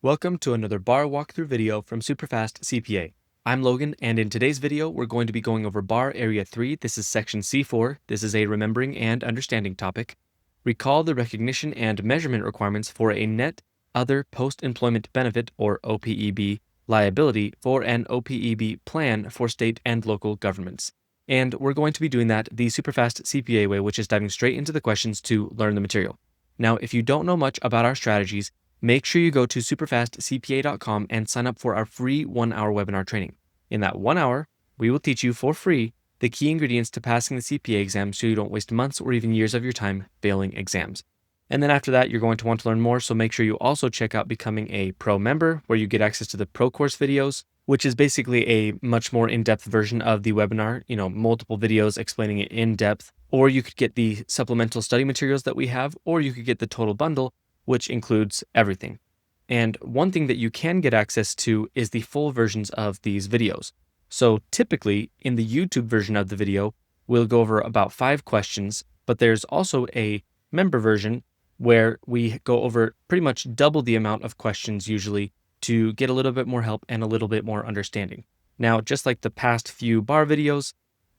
Welcome to another bar walkthrough video from SuperfastCPA. I'm Logan, and in today's video, we're going to be going over bar area 3. This is section C4. This is a remembering and understanding topic. Recall the recognition and measurement requirements for a net other post-employment benefit, or OPEB, liability for an OPEB plan for state and local governments. And we're going to be doing that the SuperfastCPA way, which is diving straight into the questions to learn the material. Now, if you don't know much about our strategies, make sure you go to SuperfastCPA.com and sign up for our free 1-hour webinar training. In that 1 hour, we will teach you for free the key ingredients to passing the CPA exam so you don't waste months or even years of your time failing exams. And then after that, you're going to want to learn more, so make sure you also check out becoming a pro member, where you get access to the pro course videos, which is basically a much more in-depth version of the webinar, multiple videos explaining it in depth. Or you could get the supplemental study materials that we have, or you could get the total bundle, which includes everything. And one thing that you can get access to is the full versions of these videos. So typically, in the YouTube version of the video, we'll go over about 5 questions, but there's also a member version where we go over pretty much double the amount of questions usually to get a little bit more help and a little bit more understanding. Now, just like the past few bar videos,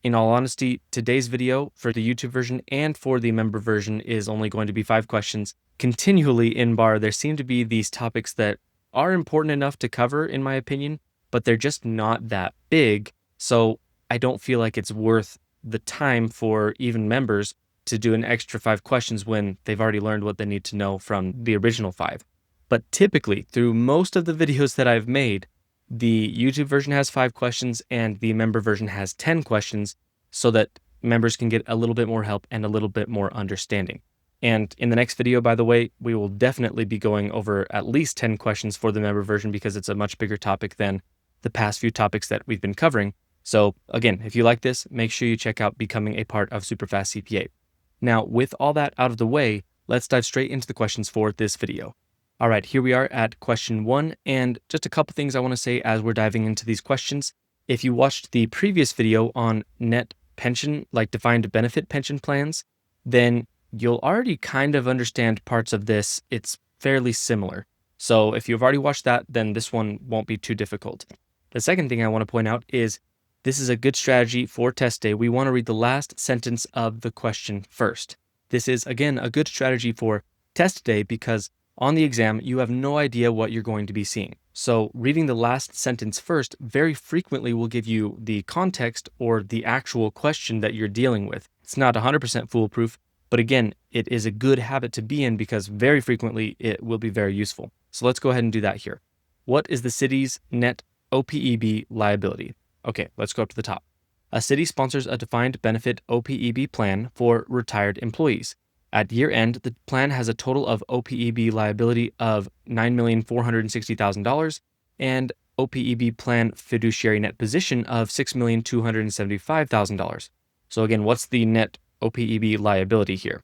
in all honesty, today's video for the YouTube version and for the member version is only going to be 5 questions. Continually in bar, there seem to be these topics that are important enough to cover, in my opinion, but they're just not that big. So I don't feel like it's worth the time for even members to do an extra 5 questions when they've already learned what they need to know from the original 5. But typically, through most of the videos that I've made, the YouTube version has 5 questions and the member version has 10 questions so that members can get a little bit more help and a little bit more understanding. And in the next video, by the way, we will definitely be going over at least 10 questions for the member version because it's a much bigger topic than the past few topics that we've been covering. So again, if you like this, make sure you check out becoming a part of SuperfastCPA. Now, with all that out of the way, let's dive straight into the questions for this video. All right, here we are at question 1, and just a couple things I want to say as we're diving into these questions. If you watched the previous video on net pension, like defined benefit pension plans, then you'll already kind of understand parts of this. It's fairly similar. So if you've already watched that, then this one won't be too difficult. The second thing I want to point out is this is a good strategy for test day. We want to read the last sentence of the question first. This is, again, a good strategy for test day because on the exam, you have no idea what you're going to be seeing. So reading the last sentence first very frequently will give you the context or the actual question that you're dealing with. It's not 100% foolproof, but again, it is a good habit to be in because very frequently it will be very useful. So let's go ahead and do that here. What is the city's net OPEB liability? Okay, let's go up to the top. A city sponsors a defined benefit OPEB plan for retired employees. At year end, the plan has a total of OPEB liability of $9,460,000 and OPEB plan fiduciary net position of $6,275,000. So again, what's the net OPEB liability here?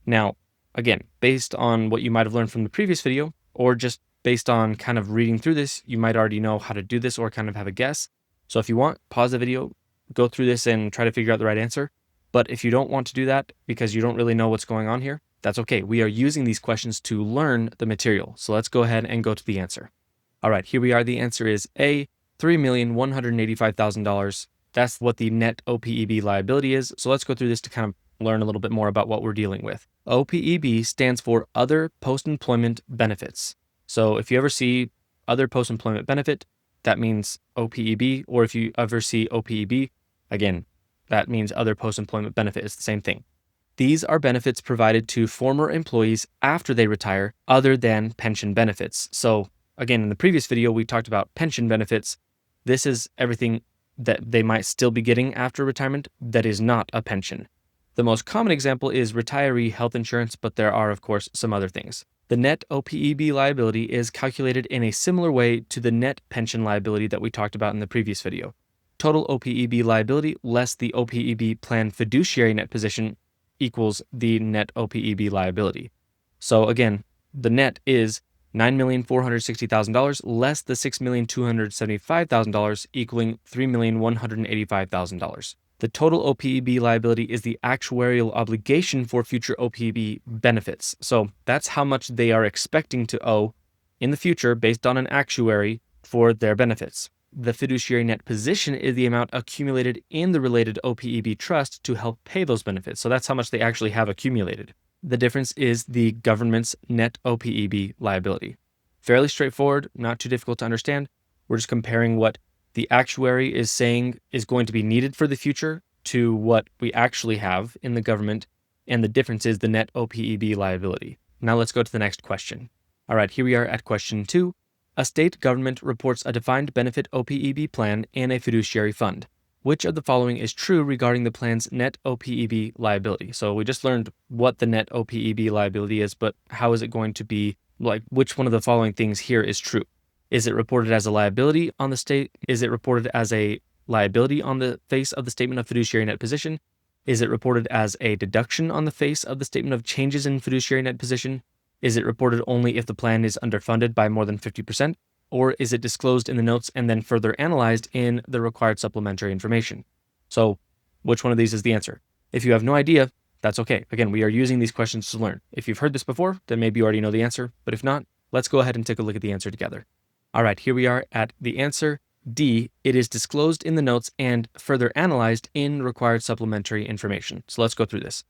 Now, again, based on what you might have learned from the previous video, or just based on kind of reading through this, you might already know how to do this or kind of have a guess. So if you want, pause the video, go through this and try to figure out the right answer. But if you don't want to do that because you don't really know what's going on here, that's okay. We are using these questions to learn the material. So let's go ahead and go to the answer. All right, here we are. The answer is A, $3,185,000. That's what the net OPEB liability is. So let's go through this to kind of learn a little bit more about what we're dealing with. OPEB stands for Other Post-Employment Benefits. So if you ever see Other Post-Employment Benefit, that means OPEB, or if you ever see OPEB, again, that means Other Post-Employment Benefit. It's the same thing. These are benefits provided to former employees after they retire other than pension benefits. So again, in the previous video, we talked about pension benefits. This is everything that they might still be getting after retirement that is not a pension. The most common example is retiree health insurance, but there are, of course, some other things. The net OPEB liability is calculated in a similar way to the net pension liability that we talked about in the previous video. Total OPEB liability less the OPEB plan fiduciary net position equals the net OPEB liability. So again, the net is $9,460,000 less the $6,275,000 equaling $3,185,000. The total OPEB liability is the actuarial obligation for future OPEB benefits. So that's how much they are expecting to owe in the future based on an actuary for their benefits. The fiduciary net position is the amount accumulated in the related OPEB trust to help pay those benefits. So that's how much they actually have accumulated. The difference is the government's net OPEB liability. Fairly straightforward, not too difficult to understand. We're just comparing what the actuary is saying is going to be needed for the future to what we actually have in the government, and the difference is the net OPEB liability. Now let's go to the next question. All right, here we are at question 2. A state government reports a defined benefit OPEB plan and a fiduciary fund. Which of the following is true regarding the plan's net OPEB liability? So we just learned what the net OPEB liability is, but how is it going to be, like, which one of the following things here is true? Is it reported as a liability on the state? Is it reported as a liability on the face of the statement of fiduciary net position? Is it reported as a deduction on the face of the statement of changes in fiduciary net position? Is it reported only if the plan is underfunded by more than 50%? Or is it disclosed in the notes and then further analyzed in the required supplementary information? So which one of these is the answer? If you have no idea, that's okay. Again, we are using these questions to learn. If you've heard this before, then maybe you already know the answer, but if not, let's go ahead and take a look at the answer together. All right, here we are at the answer D. It is disclosed in the notes and further analyzed in required supplementary information. So let's go through this.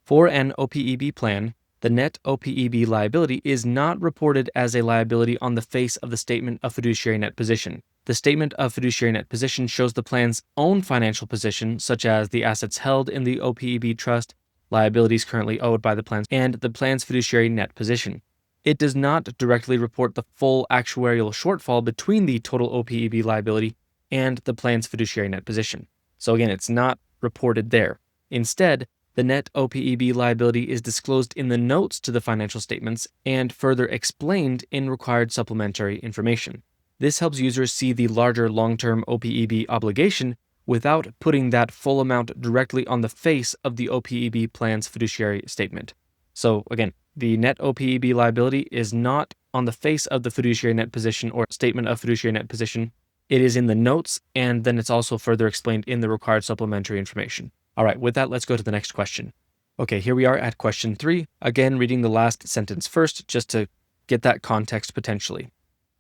For an OPEB plan, the net OPEB liability is not reported as a liability on the face of the statement of fiduciary net position. The statement of fiduciary net position shows the plan's own financial position, such as the assets held in the OPEB trust, liabilities currently owed by the plan, and the plan's fiduciary net position. It does not directly report the full actuarial shortfall between the total OPEB liability and the plan's fiduciary net position. So again, it's not reported there. Instead, the net OPEB liability is disclosed in the notes to the financial statements and further explained in required supplementary information. This helps users see the larger long-term OPEB obligation without putting that full amount directly on the face of the OPEB plan's fiduciary statement. So again, the net OPEB liability is not on the face of the fiduciary net position or statement of fiduciary net position. It is in the notes, and then it's also further explained in the required supplementary information. All right, with that, let's go to the next question. Okay, here we are at question 3. Again, reading the last sentence first, just to get that context potentially.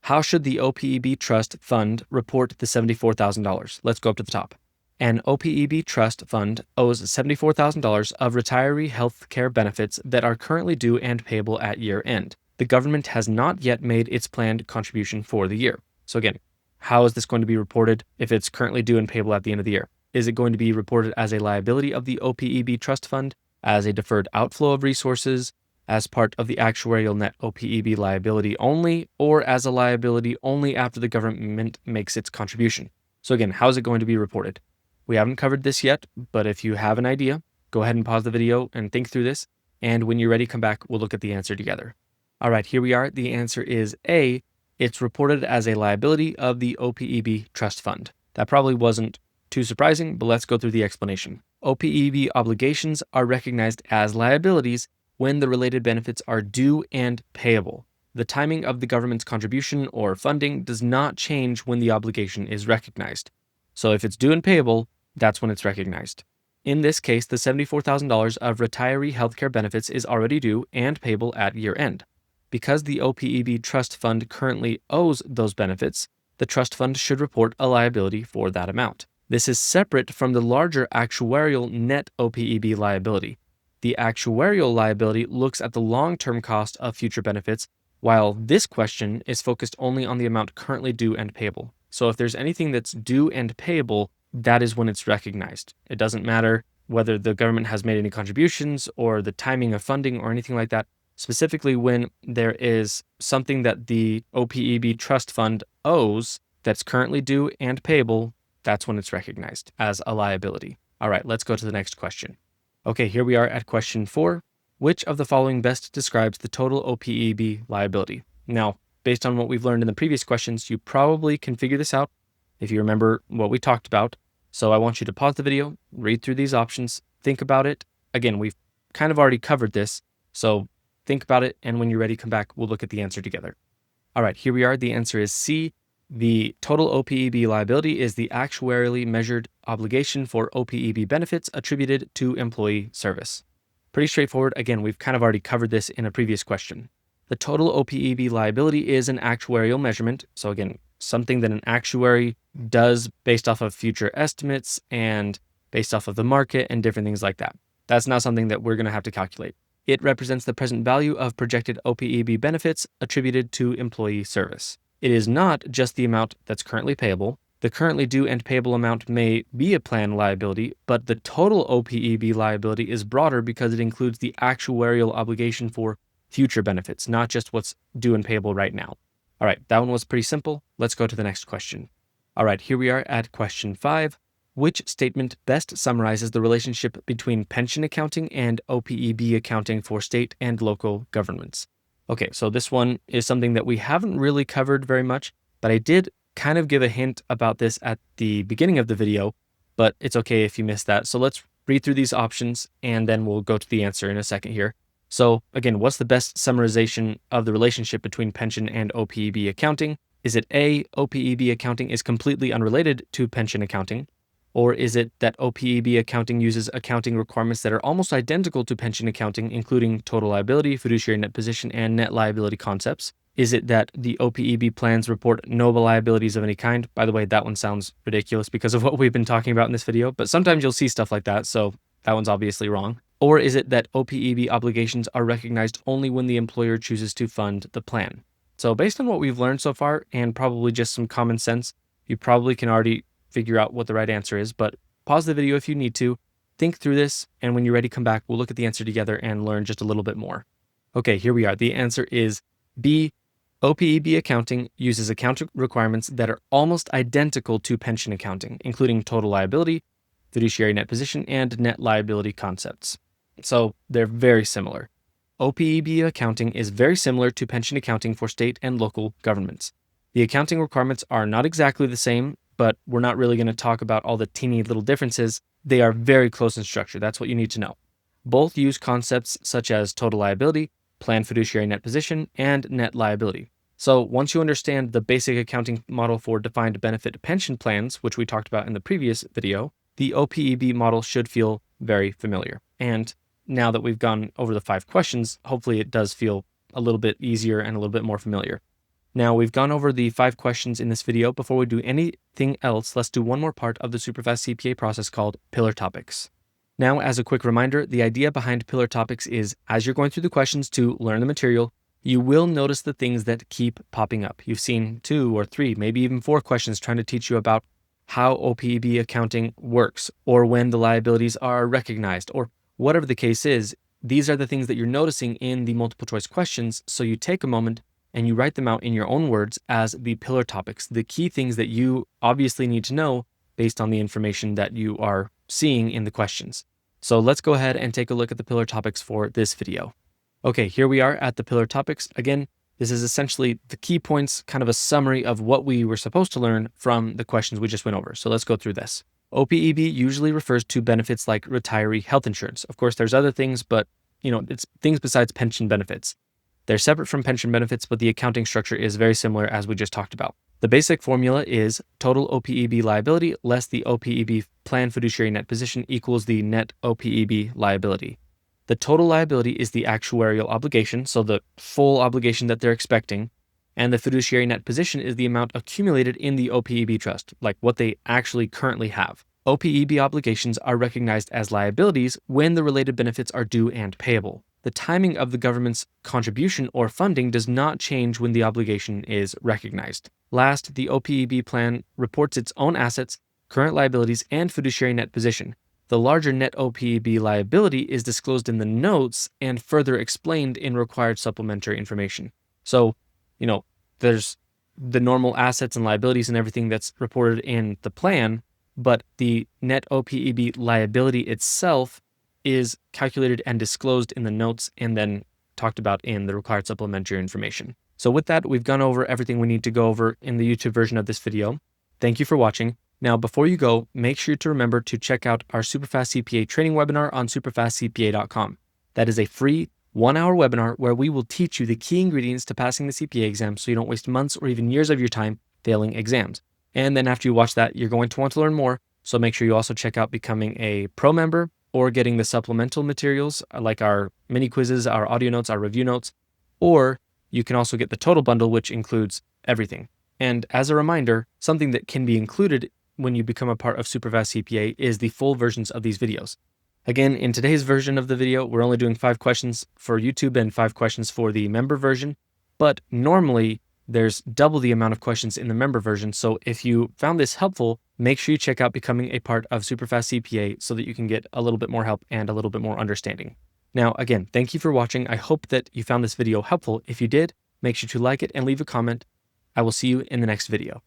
How should the OPEB trust fund report the $74,000? Let's go up to the top. An OPEB trust fund owes $74,000 of retiree health care benefits that are currently due and payable at year end. The government has not yet made its planned contribution for the year. So again, how is this going to be reported if it's currently due and payable at the end of the year? Is it going to be reported as a liability of the OPEB trust fund, as a deferred outflow of resources, as part of the actuarial net OPEB liability only, or as a liability only after the government makes its contribution? So again, how is it going to be reported? We haven't covered this yet, but if you have an idea, go ahead and pause the video and think through this, and when you're ready, come back, we'll look at the answer together. All right, here we are. The answer is A. It's reported as a liability of the OPEB trust fund. That probably wasn't too surprising, but let's go through the explanation. OPEB obligations are recognized as liabilities when the related benefits are due and payable. The timing of the government's contribution or funding does not change when the obligation is recognized. So if it's due and payable, that's when it's recognized. In this case, the $74,000 of retiree healthcare benefits is already due and payable at year end. Because the OPEB trust fund currently owes those benefits, the trust fund should report a liability for that amount. This is separate from the larger actuarial net OPEB liability. The actuarial liability looks at the long-term cost of future benefits, while this question is focused only on the amount currently due and payable. So if there's anything that's due and payable, that is when it's recognized. It doesn't matter whether the government has made any contributions or the timing of funding or anything like that. Specifically, when there is something that the OPEB trust fund owes that's currently due and payable, that's when it's recognized as a liability. All right, let's go to the next question. Okay, here we are at question 4. Which of the following best describes the total OPEB liability? Now, based on what we've learned in the previous questions, you probably can figure this out if you remember what we talked about. So I want you to pause the video, read through these options, think about it. Again, we've kind of already covered this, so think about it, and when you're ready, come back, we'll look at the answer together. All right, here we are. The answer is C. The total OPEB liability is the actuarially measured obligation for OPEB benefits attributed to employee service. Pretty straightforward. Again, we've kind of already covered this in a previous question. The total OPEB liability is an actuarial measurement. So again, something that an actuary does based off of future estimates and based off of the market and different things like that. That's not something that we're going to have to calculate. It represents the present value of projected OPEB benefits attributed to employee service. It is not just the amount that's currently payable. The currently due and payable amount may be a plan liability, but the total OPEB liability is broader because it includes the actuarial obligation for future benefits, not just what's due and payable right now. All right, that one was pretty simple. Let's go to the next question. All right, here we are at question 5. Which statement best summarizes the relationship between pension accounting and OPEB accounting for state and local governments? Okay, so this one is something that we haven't really covered very much, but I did kind of give a hint about this at the beginning of the video, but it's okay if you missed that. So let's read through these options and then we'll go to the answer in a second here. So again, what's the best summarization of the relationship between pension and OPEB accounting? Is it A, OPEB accounting is completely unrelated to pension accounting? Or is it that OPEB accounting uses accounting requirements that are almost identical to pension accounting, including total liability, fiduciary net position, and net liability concepts? Is it that the OPEB plans report no liabilities of any kind? By the way, that one sounds ridiculous because of what we've been talking about in this video, but sometimes you'll see stuff like that, so that one's obviously wrong. Or is it that OPEB obligations are recognized only when the employer chooses to fund the plan? So based on what we've learned so far, and probably just some common sense, you probably can already figure out what the right answer is, but pause the video if you need to, think through this, and when you're ready, come back. We'll look at the answer together and learn just a little bit more. Okay, here we are. The answer is B. OPEB accounting uses accounting requirements that are almost identical to pension accounting, including total liability, fiduciary net position, and net liability concepts. So they're very similar. OPEB accounting is very similar to pension accounting for state and local governments. The accounting requirements are not exactly the same, but we're not really going to talk about all the teeny little differences. They are very close in structure. That's what you need to know. Both use concepts such as total liability, planned fiduciary net position, and net liability. So once you understand the basic accounting model for defined benefit pension plans, which we talked about in the previous video, the OPEB model should feel very familiar. And now that we've gone over the 5 questions, hopefully it does feel a little bit easier and a little bit more familiar. Now, we've gone over the 5 questions in this video. Before we do anything else, let's do one more part of the SuperfastCPA CPA process called Pillar Topics. Now, as a quick reminder, the idea behind Pillar Topics is as you're going through the questions to learn the material, you will notice the things that keep popping up. You've seen 2 or 3, maybe even 4 questions trying to teach you about how OPEB accounting works, or when the liabilities are recognized, or whatever the case is. These are the things that you're noticing in the multiple choice questions, so you take a moment and you write them out in your own words as the pillar topics, the key things that you obviously need to know based on the information that you are seeing in the questions. So let's go ahead and take a look at the pillar topics for this video. Okay, here we are at the pillar topics. Again, this is essentially the key points, kind of a summary of what we were supposed to learn from the questions we just went over. So let's go through this. OPEB usually refers to benefits like retiree health insurance. Of course, there's other things, but it's things besides pension benefits. They're separate from pension benefits, but the accounting structure is very similar as we just talked about. The basic formula is total OPEB liability less the OPEB planned fiduciary net position equals the net OPEB liability. The total liability is the actuarial obligation, so the full obligation that they're expecting, and the fiduciary net position is the amount accumulated in the OPEB trust, like what they actually currently have. OPEB obligations are recognized as liabilities when the related benefits are due and payable. The timing of the government's contribution or funding does not change when the obligation is recognized. Last, the OPEB plan reports its own assets, current liabilities, and fiduciary net position. The larger net OPEB liability is disclosed in the notes and further explained in required supplementary information. So, there's the normal assets and liabilities and everything that's reported in the plan, but the net OPEB liability itself is calculated and disclosed in the notes and then talked about in the required supplementary information. So with that, we've gone over everything we need to go over in the YouTube version of this video. Thank you for watching. Now, before you go, make sure to remember to check out our SuperfastCPA training webinar on SuperfastCPA.com. That is a free 1-hour webinar where we will teach you the key ingredients to passing the CPA exam so you don't waste months or even years of your time failing exams. And then after you watch that, you're going to want to learn more. So make sure you also check out becoming a pro member or getting the supplemental materials like our mini quizzes, our audio notes, our review notes, or you can also get the total bundle, which includes everything. And as a reminder, something that can be included when you become a part of SuperfastCPA CPA is the full versions of these videos. Again, in today's version of the video, we're only doing 5 questions for YouTube and 5 questions for the member version, but normally there's double the amount of questions in the member version. So if you found this helpful, make sure you check out becoming a part of SuperfastCPA CPA so that you can get a little bit more help and a little bit more understanding. Now, again, thank you for watching. I hope that you found this video helpful. If you did, make sure to like it and leave a comment. I will see you in the next video.